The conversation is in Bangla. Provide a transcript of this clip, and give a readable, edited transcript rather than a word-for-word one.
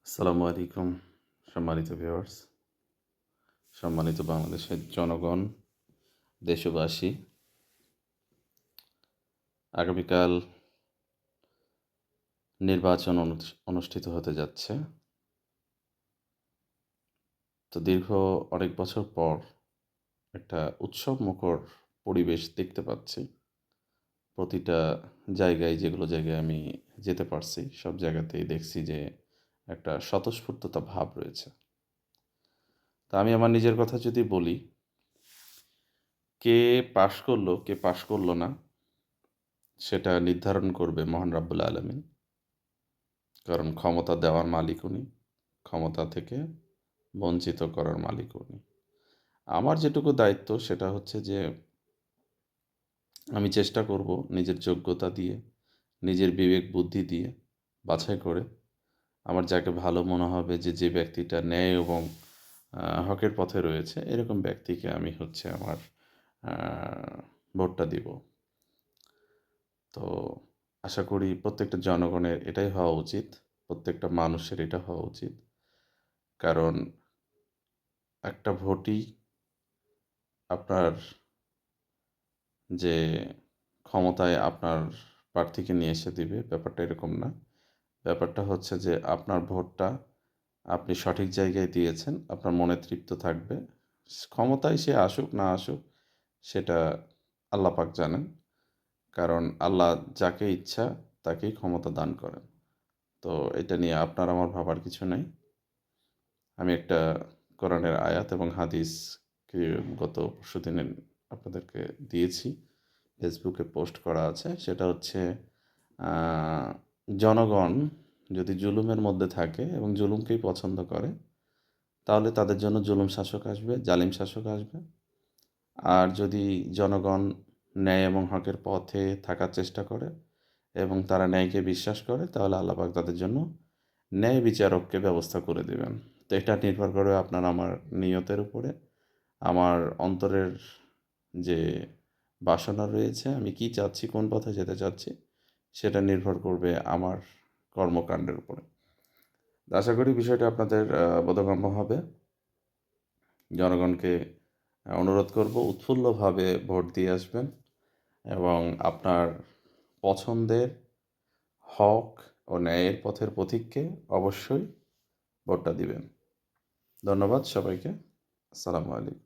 আসসালামু আলাইকুম। সম্মানিত ভিউয়ার্স, সম্মানিত বাংলাদেশের জনগণ, দেশবাসী, আগামীকাল নির্বাচন অনুষ্ঠিত হতে যাচ্ছে। তো দীর্ঘ অনেক বছর পর একটা উৎসবমুখর পরিবেশ দেখতে পাচ্ছি। প্রতিটা জায়গায়, যেগুলো জায়গায় আমি যেতে পারছি, সব জায়গাতেই দেখছি যে একটা স্বতঃস্ফূর্ততা ভাব রয়েছে। তা আমি আমার নিজের কথা যদি বলি, কে পাশ করলো, কে পাশ করলো না, সেটা নির্ধারণ করবে মহান রাব্বুল আলামিন। কারণ ক্ষমতা দেওয়ার মালিক উনি, ক্ষমতা থেকে বঞ্চিত করার মালিক উনি। আমার যেটুকু দায়িত্ব সেটা হচ্ছে যে আমি চেষ্টা করব নিজের যোগ্যতা দিয়ে, নিজের বিবেক বুদ্ধি দিয়ে বাছাই করে আমার যাকে ভালো মনে হবে, যে ব্যক্তিটা ন্যায় এবং হকের পথে রয়েছে, এরকম ব্যক্তিকে আমি হচ্ছে আমার আ ভোটটা দিব। তো আশা করি প্রত্যেকটা জনগণের এটাই হওয়া উচিত। প্রত্যেকটা মানুষের এটা হওয়া উচিত। কারণ একটা ভোটই আপনার যে ক্ষমতায় আপনার প্রার্থীকে নিয়ে এসে দিবে, ব্যাপারটা এরকম না। ব্যাপারটা হচ্ছে যে আপনার ভোটটা আপনি সঠিক জায়গায় দিয়েছেন, আপনার মনে তৃপ্ত থাকবে। ক্ষমতায় সে আসুক না আসুক সেটা আল্লাহ পাক জানেন। কারণ আল্লাহ যাকে ইচ্ছা তাকেই ক্ষমতা দান করেন। তো এটা নিয়ে আপনার আমার ভাবার কিছু নাই। আমি একটা কোরআনের আয়াত এবং হাদিসকে গত পরশুদিন আপনাদেরকে দিয়েছি। ফেসবুকে পোস্ট করা আছে। সেটা হচ্ছে আ জনগণ যদি জুলুমের মধ্যে থাকে এবং জুলুমকেই পছন্দ করে, তাহলে তাদের জন্য জুলুম শাসক আসবে, জালিম শাসক আসবে। আর যদি জনগণ ন্যায় এবং হকের পথে থাকার চেষ্টা করে এবং তারা ন্যায়কে বিশ্বাস করে, তাহলে আল্লাহ পাক তাদের জন্য ন্যায় বিচারককে ব্যবস্থা করে দিবেন। তো এটা নির্ভর করবে আপনার আমার নিয়তের উপরে। আমার অন্তরের যে বাসনা রয়েছে, আমি কি চাচ্ছি, কোন পথে যেতে চাচ্ছি, সেটা নির্ভর করবে আমার কর্মকাণ্ডের উপরে। তো আশা করি বিষয়টা আপনাদের বোধগম্য হবে। জনগণকে অনুরোধ করব উৎফুল্লভাবে ভোট দিয়ে আসবেন এবং আপনার পছন্দের হক ও ন্যায়ের পথের পথিককে অবশ্যই ভোটটা দিবেন। ধন্যবাদ সবাইকে। আসসালামু আলাইকুম।